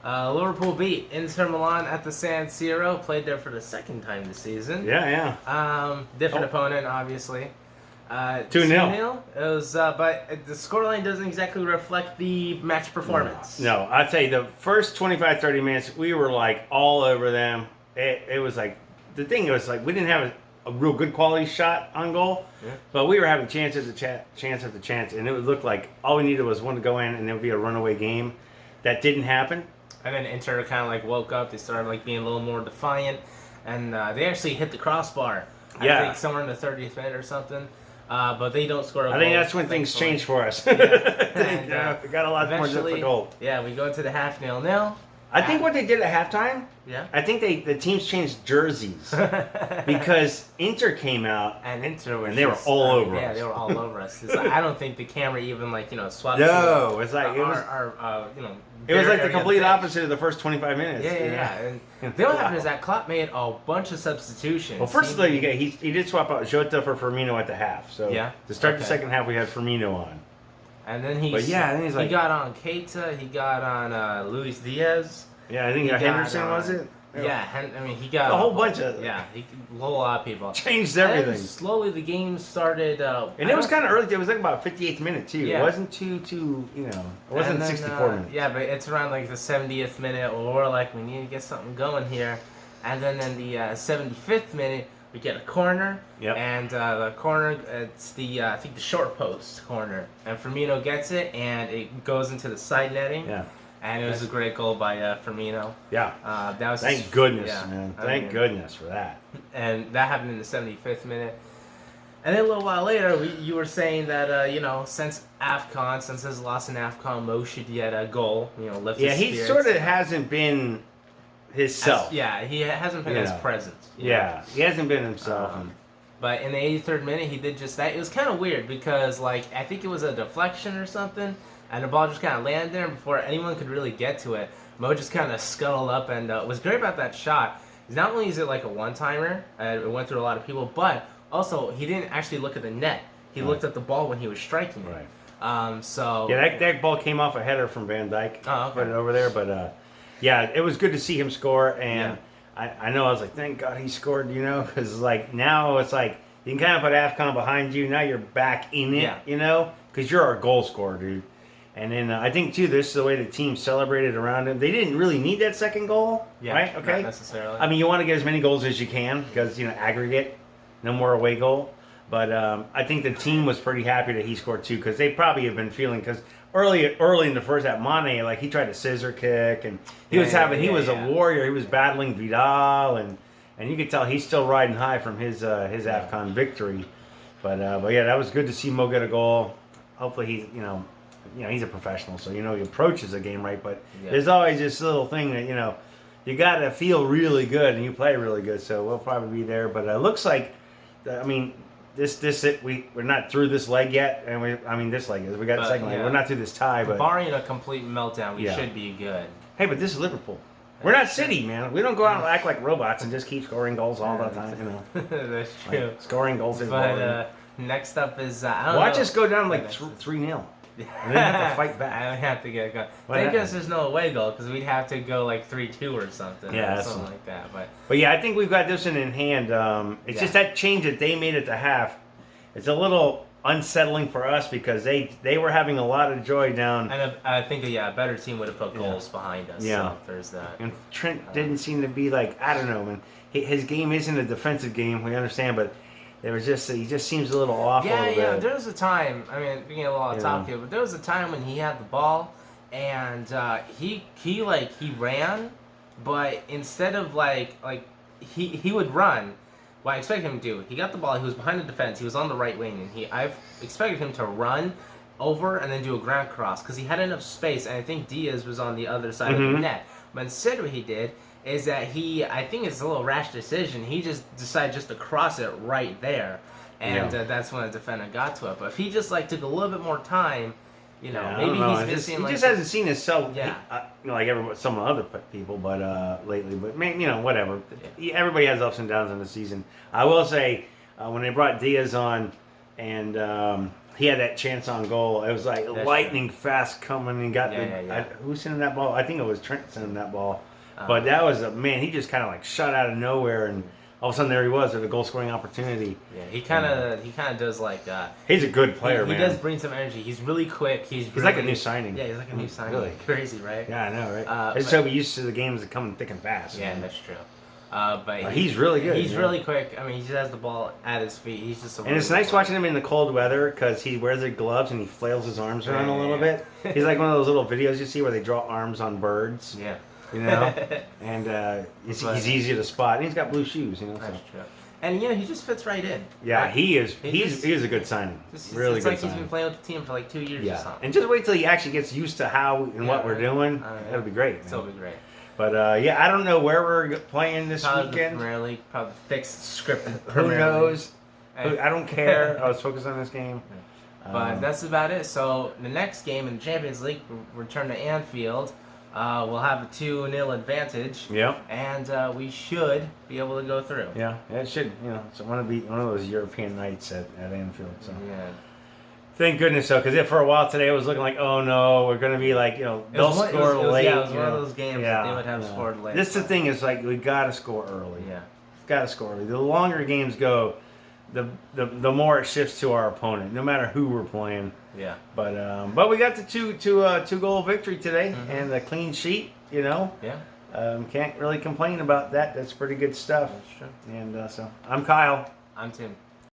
Liverpool beat Inter Milan at the San Siro. Played there for the second time this season. Yeah. Different opponent, obviously. 2-0. 2-0. It was, but the scoreline doesn't exactly reflect the match performance. No, I'd say the first 25, 30 minutes, we were like all over them. It was like, the thing was like, we didn't have a real good quality shot on goal, but we were having chance after chance, and it would look like all we needed was one to go in, and it would be a runaway game. That didn't happen. And then Inter kind of like woke up. They started like being a little more defiant, and they actually hit the crossbar. I think somewhere in the 30th minute or something. But they don't score a goal. I think that's when things changed for us. Yeah. It got a lot more difficult. Yeah, we go into the half 0-0. I think what they did at halftime, I think the teams changed jerseys because Inter came out and Inter were they were all over us. Yeah, they were all over us. It's like, I don't think the camera even swapped. No, it's like it was like the complete opposite of the first 25 minutes. Yeah. And the only happened is that Klopp made a bunch of substitutions. Well, first of all, he did swap out Jota for Firmino at the half. So to start the second half, we had Firmino on. And then he got on Keita, he got on Luis Diaz. Yeah, I think Henderson was it? Yeah, he got a whole bunch of a whole lot of people. Changed everything. And slowly the game started. And it was kind of early. It was like about 58th minute too. Yeah. It wasn't too it wasn't 64 minutes. Yeah, but it's around like the 70th minute, or we're like, we need to get something going here. And then in the 75th minute, we get a corner. Yep. And the corner, it's I think the short post corner, and Firmino gets it, and it goes into the side netting. Yeah. And it was a great goal by Firmino. Yeah. That was Thank goodness, man. Thank goodness for that. And that happened in the 75th minute. And then a little while later, you were saying that, since AFCON, since his loss in AFCON, Mo should get a goal, lift his spirits. He sort of hasn't been himself. He hasn't been as present. He hasn't been himself. But in the 83rd minute, he did just that. It was kind of weird because, I think it was a deflection or something. And the ball just kind of landed there, and before anyone could really get to it, Mo just kind of scuttled up. And what's great about that shot is not only is it like a one-timer, it went through a lot of people, but also he didn't actually look at the net. He looked at the ball when he was striking it. Right. So that ball came off a header from Van Dijk. Oh, okay. Put it over there, but it was good to see him score. And I know I was like, thank God he scored, because now it's like you can kind of put AFCON behind you. Now you're back in it, because you're our goal scorer, dude. And then I think, too, this is the way the team celebrated around him. They didn't really need that second goal, right? Okay. Not necessarily. I mean, you want to get as many goals as you can because, aggregate, no more away goal. But I think the team was pretty happy that he scored, too, because they probably have been feeling, because early in the first half, Mane, he tried a scissor kick, and he was a warrior. He was battling Vidal, and you could tell he's still riding high from his AFCON victory. But that was good to see Mo get a goal. Hopefully he's, he's a professional, so he approaches the game right. But there's always this little thing that you got to feel really good and you play really good. So we'll probably be there. But it looks like, we're not through this leg yet, and this leg is we got the second leg. We're not through this tie, but barring a complete meltdown, we should be good. Hey, but this is Liverpool. We're not City, man. We don't go out and act like robots and just keep scoring goals all the time. That's true. Scoring goals is boring. Next up is watch us go down 3-0. And then have to fight back. I don't have to get a goal. Thank goodness there's no away goal because we'd have to go 3-2 or something. Yeah, something like that. But I think we've got this one in hand. It's just that change that they made at the half. It's a little unsettling for us because they were having a lot of joy down. And I think a better team would have put goals behind us. Yeah, so there's that. And Trent didn't seem to be I don't know, man. His game isn't a defensive game. We understand, but. He just seems a little off. Yeah. There was a time. We get a lot of talk here, but there was a time when he had the ball, and he ran, but instead of he would run. What I expected him to do, he got the ball. He was behind the defense. He was on the right wing, and I've expected him to run over and then do a ground cross because he had enough space, and I think Diaz was on the other side of the net. But instead, what he did is that I think it's a little rash decision. He just decided just to cross it right there. And that's when the defender got to it. But if he just took a little bit more time, maybe he's missing. He just hasn't seen himself, like some other people, but lately. But whatever. Yeah. Everybody has ups and downs in the season. I will say, when they brought Diaz on, and he had that chance on goal. It was like lightning fast coming and got who sent him that ball? I think it was Trent sent him that ball. But that was he just kind of like shot out of nowhere, and all of a sudden there he was with a goal scoring opportunity. Yeah, he kind of does like. He's a good player, man. He does bring some energy. He's really quick. He's really, like a new signing. Yeah, he's like a new signing. Really Crazy, right? Yeah, I know, right? I just hope he's used to the games that come thick and fast. Yeah, man. That's true. But he's really good. He's really quick. I mean, he just has the ball at his feet. He's just and it's nice watching him in the cold weather because he wears the gloves and he flails his arms around a little bit. He's like one of those little videos you see where they draw arms on birds. Yeah. You know? And he's easy to spot. And he's got blue shoes, you know? That's true. And, he just fits right in. Yeah, he is. He's a good signing. Really it's good like signing. He's been playing with the team for like 2 years or something. And just wait till he actually gets used to how and what we're doing. That'll be great. It'll be great. But, I don't know where we're playing this weekend. Premier League, probably fixed, scripted Who knows? I don't care. I was focused on this game. But that's about it. So, the next game in the Champions League, we return to Anfield. We'll have a 2-0 advantage. Yep. And we should be able to go through. Yeah, it should. It's want to be one of those European nights at Anfield. So. Yeah. Thank goodness so, because for a while today it was looking like, oh no, we're going to be like, they'll score late. Yeah, it was one of those games that they would have scored late. This the thing is like, we got to score early. Yeah. Got to score early. The longer games go, the more it shifts to our opponent, no matter who we're playing. Yeah. But we got the two goal victory today and a clean sheet. Yeah. Can't really complain about that. That's pretty good stuff. That's true. And so I'm Kyle. I'm Tim.